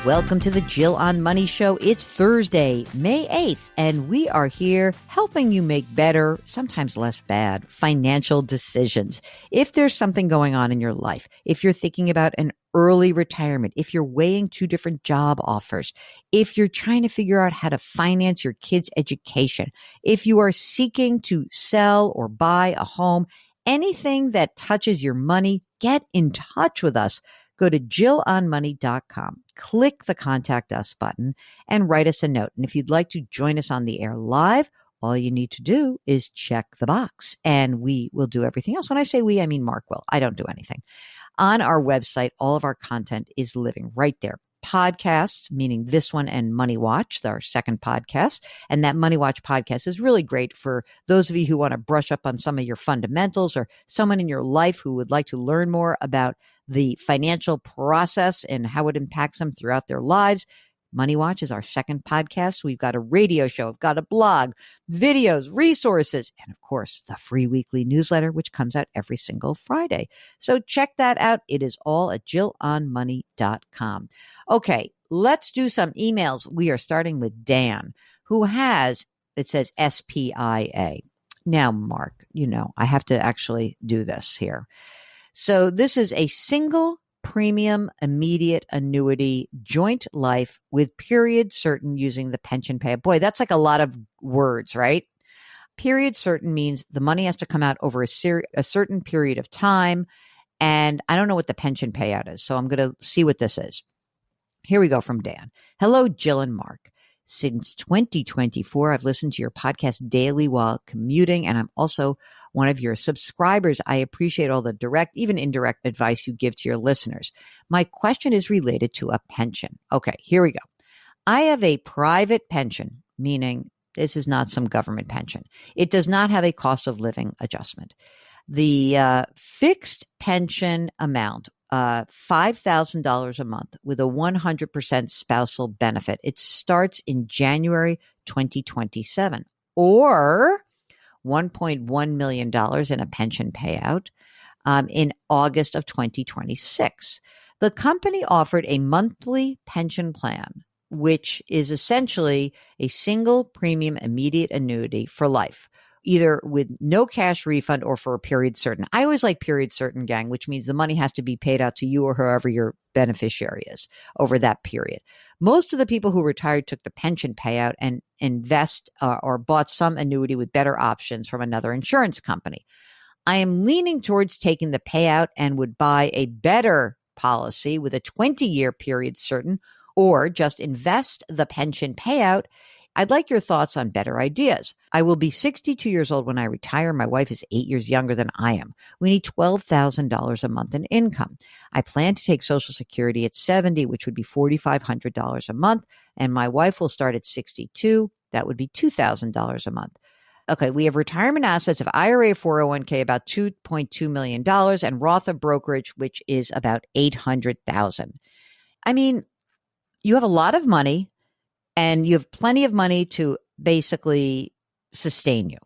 Welcome to the Jill on Money Show. It's Thursday, May 8th, and we are here helping you make better, sometimes less bad, financial decisions. If there's something going on in your life, if you're thinking about an early retirement, if you're weighing two different job offers, if you're trying to figure out how to finance your kids' education, if you are seeking to sell or buy a home, anything that touches your money, get in touch with us. Go to jillonmoney.com, click the Contact Us button, and write us a note. And if you'd like to join us on the air live, all you need to do is check the box, and we will do everything else. When I say we, I mean Mark will. I don't do anything. On our website, all of our content is living right there. Podcasts, meaning this one and Money Watch, our second podcast. And that Money Watch podcast is really great for those of you who want to brush up on some of your fundamentals, or someone in your life who would like to learn more about the financial process and how it impacts them throughout their lives. Money Watch is our second podcast. We've got a radio show, we've got a blog, videos, resources, and of course, the free weekly newsletter, which comes out every single Friday. So check that out. It is all at jillonmoney.com. Okay, let's do some emails. We are starting with Dan, who has, it says SPIA. Now, Mark, I have to actually do this here. So this is a single premium immediate annuity joint life with period certain using the pension payout. Boy, that's like a lot of words, right? Period certain means the money has to come out over a certain period of time. And I don't know what the pension payout is, so I'm going to see what this is. Here we go from Dan. Hello, Jill and Mark. Since 2024, I've listened to your podcast daily while commuting, and I'm also one of your subscribers. I appreciate all the direct, even indirect advice you give to your listeners. My question is related to a pension. Okay, here we go. I have a private pension, meaning this is not some government pension. It does not have a cost of living adjustment. The fixed pension amount, $5,000 a month with a 100% spousal benefit. It starts in January 2027, or $1.1 million in a pension payout in August of 2026. The company offered a monthly pension plan, which is essentially a single premium immediate annuity for life, either with no cash refund or for a period certain. I always like period certain, gang, which means the money has to be paid out to you or whoever your beneficiary is over that period. Most of the people who retired took the pension payout and invest or bought some annuity with better options from another insurance company. I am leaning towards taking the payout and would buy a better policy with a 20-year period certain, or just invest the pension payout. I'd like your thoughts on better ideas. I will be 62 years old when I retire. My wife is 8 years younger than I am. We need $12,000 a month in income. I plan to take Social Security at 70, which would be $4,500 a month, and my wife will start at 62. That would be $2,000 a month. Okay, we have retirement assets of IRA 401k, about $2.2 million, and Roth of brokerage, which is about $800,000. I mean, you have a lot of money, and you have plenty of money to basically sustain you.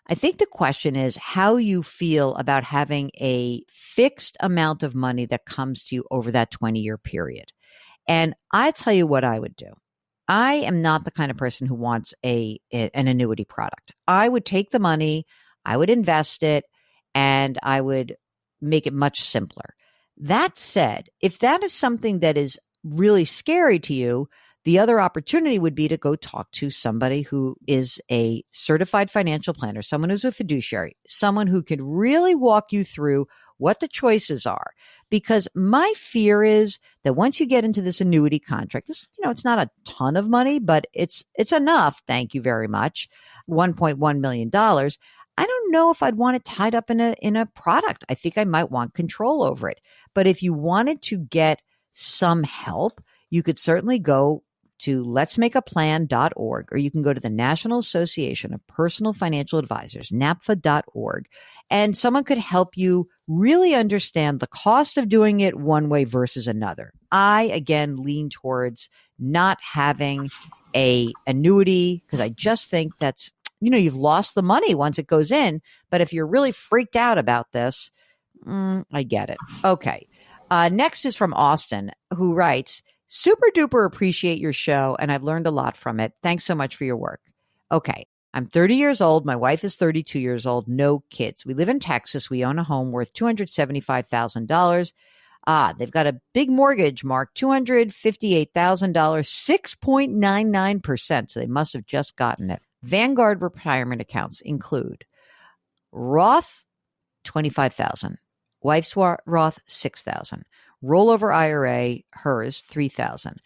I think the question is how you feel about having a fixed amount of money that comes to you over that 20-year period. And I tell you what I would do. I am not the kind of person who wants an annuity product. I would take the money, I would invest it, and I would make it much simpler. That said, if that is something that is really scary to you, the other opportunity would be to go talk to somebody who is a certified financial planner, someone who's a fiduciary, someone who can really walk you through what the choices are. Because my fear is that once you get into this annuity contract, this, it's not a ton of money, but it's enough. Thank you very much. $1.1 million. I don't know if I'd want it tied up in a product. I think I might want control over it. But if you wanted to get some help, you could certainly go to letsmakeaplan.org, or you can go to the National Association of Personal Financial Advisors, NAPFA.org, and someone could help you really understand the cost of doing it one way versus another. I, again, lean towards not having a annuity because I just think that's, you've lost the money once it goes in. But if you're really freaked out about this, I get it. Okay. Next is from Austin, who writes, Super duper appreciate your show, and I've learned a lot from it. Thanks so much for your work. Okay. I'm 30 years old. My wife is 32 years old. No kids. We live in Texas. We own a home worth $275,000. They've got a big mortgage, Mark, $258,000, 6.99%. So they must have just gotten it. Vanguard retirement accounts include Roth, 25,000, wife's Roth, 6,000, rollover IRA, hers, 3,000.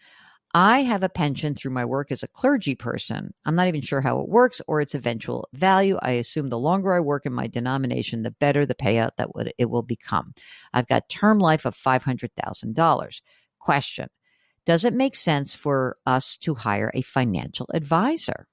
I have a pension through my work as a clergy person. I'm not even sure how it works or its eventual value. I assume the longer I work in my denomination, the better the payout it will become. I've got term life of $500,000. Question: does it make sense for us to hire a financial advisor?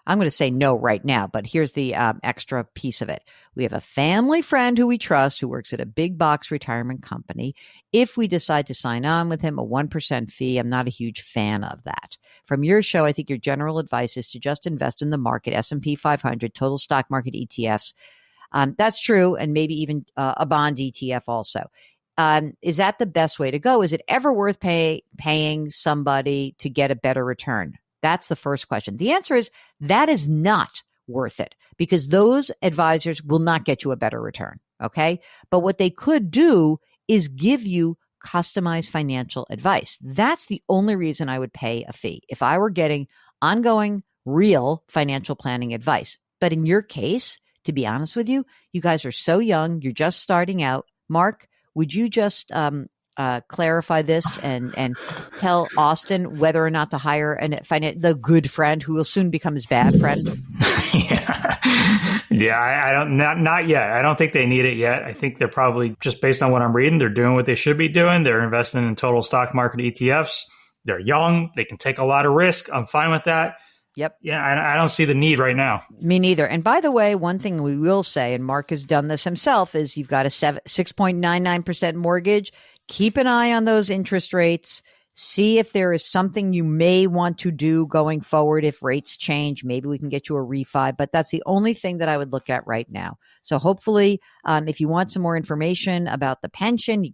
I'm going to say no right now, but here's the extra piece of it. We have a family friend who we trust who works at a big box retirement company. If we decide to sign on with him, a 1% fee. I'm not a huge fan of that. From your show, I think your general advice is to just invest in the market, S&P 500, total stock market ETFs. That's true, and maybe even a bond ETF also. Is that the best way to go? Is it ever worth paying somebody to get a better return? That's the first question. The answer is that is not worth it because those advisors will not get you a better return. Okay. But what they could do is give you customized financial advice. That's the only reason I would pay a fee if I were getting ongoing, real financial planning advice. But in your case, to be honest with you, you guys are so young. You're just starting out. Mark, would you just clarify this and tell Austin whether or not to hire the good friend who will soon become his bad friend? Yeah, I don't, not yet. I don't think they need it yet. I think they're probably, just based on what I'm reading, they're doing what they should be doing. They're investing in total stock market ETFs. They're young. They can take a lot of risk. I'm fine with that. Yep. Yeah, I don't see the need right now. Me neither. And by the way, one thing we will say, and Mark has done this himself, is you've got a 6.99% mortgage. Keep an eye on those interest rates. See if there is something you may want to do going forward. If rates change, maybe we can get you a refi, but that's the only thing that I would look at right now. So hopefully, if you want some more information about the pension, you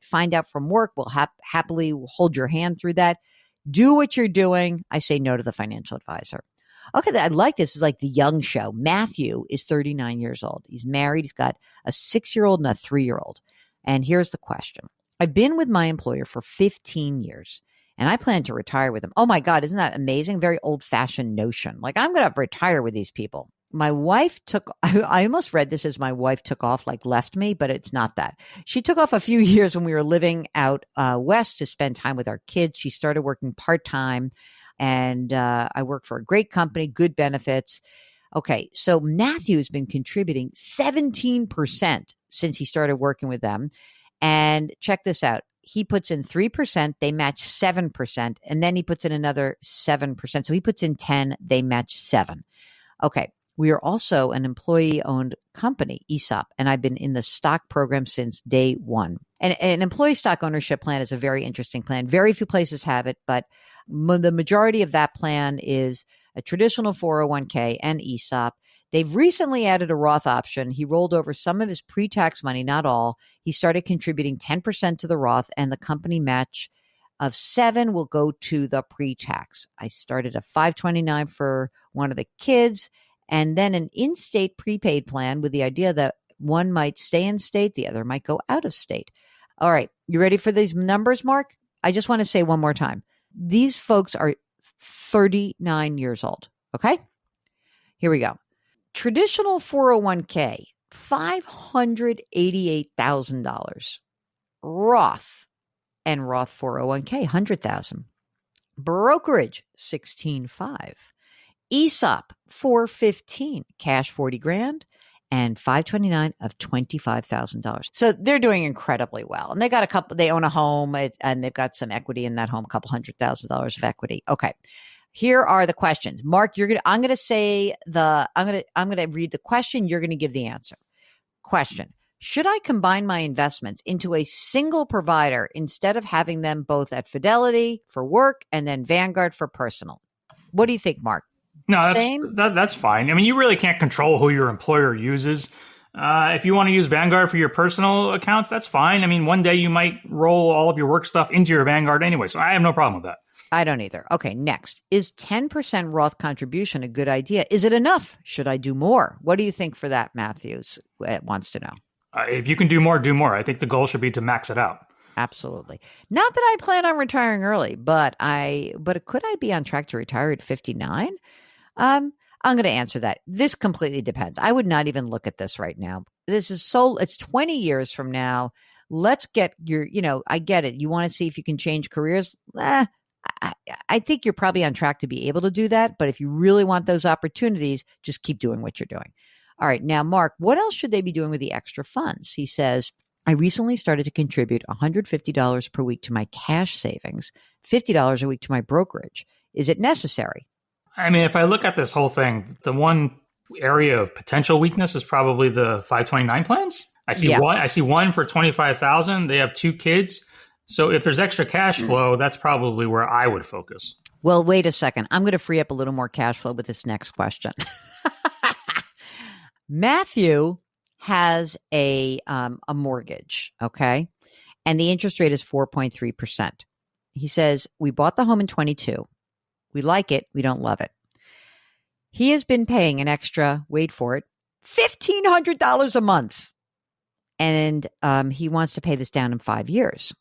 find out from work. We'll happily hold your hand through that. Do what you're doing. I say no to the financial advisor. Okay, I like this. It's like the young show. Matthew is 39 years old. He's married. He's got a 6-year-old and a 3-year-old. And here's the question. I've been with my employer for 15 years, and I plan to retire with them. Oh, my God, isn't that amazing? Very old-fashioned notion. Like, I'm going to retire with these people. My wife I almost read this as my wife took off, like left me, but it's not that. She took off a few years when we were living out west to spend time with our kids. She started working part-time, and I work for a great company, good benefits. Okay, so Matthew's been contributing 17% since he started working with them. And check this out. He puts in 3%, they match 7%, and then he puts in another 7%. So he puts in 10, they match 7. Okay. We are also an employee-owned company, ESOP, and I've been in the stock program since day one. And an employee stock ownership plan is a very interesting plan. Very few places have it, but the majority of that plan is a traditional 401k and ESOP. They've recently added a Roth option. He rolled over some of his pre-tax money, not all. He started contributing 10% to the Roth, and the company match of 7 will go to the pre-tax. I started a 529 for one of the kids, and then an in-state prepaid plan with the idea that one might stay in state, the other might go out of state. All right. You ready for these numbers, Mark? I just want to say one more time. These folks are 39 years old. Okay. Here we go. Traditional 401k, $588,000. Roth and Roth 401k, $100,000. Brokerage, $16,500. ESOP, $415,000, cash $40,000, and $529,000 of $25,000. So they're doing incredibly well. And they own a home, and they've got some equity in that home, a couple $100,000 of equity. Okay. Here are the questions. Mark, I'm going to read the question. You're going to give the answer. Question. Should I combine my investments into a single provider instead of having them both at Fidelity for work and then Vanguard for personal? What do you think, Mark? No, that's fine. I mean, you really can't control who your employer uses. If you want to use Vanguard for your personal accounts, that's fine. I mean, one day you might roll all of your work stuff into your Vanguard anyway, so I have no problem with that. I don't either. Okay, next. Is 10% Roth contribution a good idea? Is it enough? Should I do more? What do you think for that, Matthews wants to know? If you can do more, do more. I think the goal should be to max it out. Absolutely. Not that I plan on retiring early, but could I be on track to retire at 59? I'm going to answer that. This completely depends. I would not even look at this right now. It's 20 years from now. Let's get I get it. You want to see if you can change careers? I think you're probably on track to be able to do that. But if you really want those opportunities, just keep doing what you're doing. All right. Now, Mark, what else should they be doing with the extra funds? He says, I recently started to contribute $150 per week to my cash savings, $50 a week to my brokerage. Is it necessary? I mean, if I look at this whole thing, the one area of potential weakness is probably the 529 plans. I see one for $25,000. They have 2 kids. So if there's extra cash flow, that's probably where I would focus. Well, wait a second. I'm going to free up a little more cash flow with this next question. Matthew has a mortgage, okay? And the interest rate is 4.3%. He says, we bought the home in 22. We like it. We don't love it. He has been paying an extra, wait for it, $1,500 a month. And he wants to pay this down in 5 years.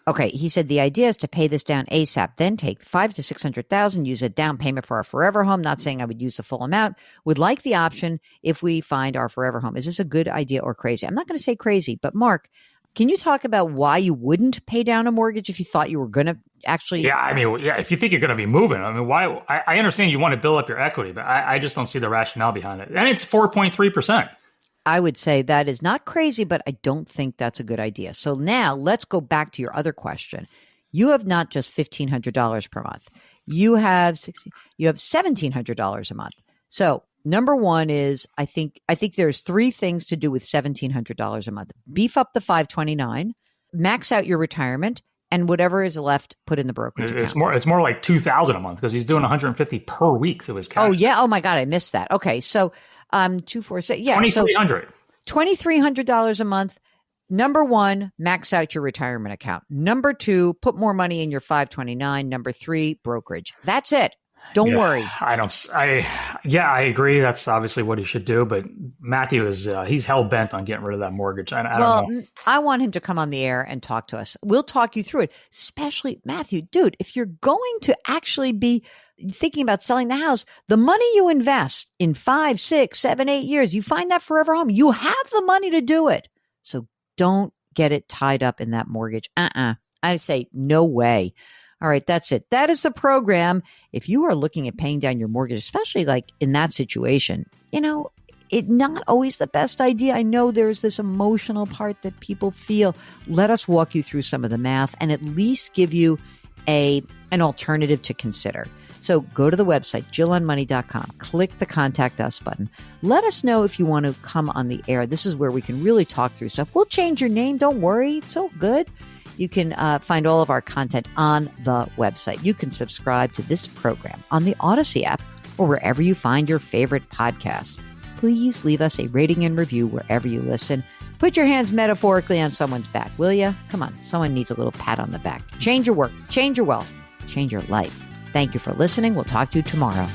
Okay, he said the idea is to pay this down ASAP, then take $500,000 to $600,000, use a down payment for our forever home. Not saying I would use the full amount. Would like the option if we find our forever home. Is this a good idea or crazy? I'm not going to say crazy, but Mark, can you talk about why you wouldn't pay down a mortgage if you thought you were going to actually? Yeah, I mean, if you think you're going to be moving, I mean, why? I understand you want to build up your equity, but I just don't see the rationale behind it. And it's 4.3%. I would say that is not crazy, but I don't think that's a good idea. So now let's go back to your other question. You have not just $1,500 per month. You have $1,700 a month. So number one is I think there's 3 things to do with $1,700 a month. Beef up the 529, max out your retirement, and whatever is left, put in the brokerage account. It's more like $2,000 a month because he's doing $150 per week to his cash. Oh yeah. Oh my God, I missed that. Okay, so 246. Yeah, $2,300. $2,300 a month. Number 1, max out your retirement account. Number 2, put more money in your 529. Number 3, brokerage. That's it. Don't worry. I agree. That's obviously what he should do. But Matthew he's hell bent on getting rid of that mortgage. I don't know. I want him to come on the air and talk to us. We'll talk you through it. Especially Matthew, dude, if you're going to actually be thinking about selling the house, the money you invest in 5, 6, 7, 8 years, you find that forever home. You have the money to do it. So don't get it tied up in that mortgage. I say no way. All right, that's it. That is the program. If you are looking at paying down your mortgage, especially like in that situation, it's not always the best idea. I know there's this emotional part that people feel. Let us walk you through some of the math and at least give you an alternative to consider. So go to the website, JillOnMoney.com. Click the Contact Us button. Let us know if you want to come on the air. This is where we can really talk through stuff. We'll change your name. Don't worry. It's so good. You can find all of our content on the website. You can subscribe to this program on the Odyssey app or wherever you find your favorite podcasts. Please leave us a rating and review wherever you listen. Put your hands metaphorically on someone's back, will you? Come on, someone needs a little pat on the back. Change your work, change your wealth, change your life. Thank you for listening. We'll talk to you tomorrow.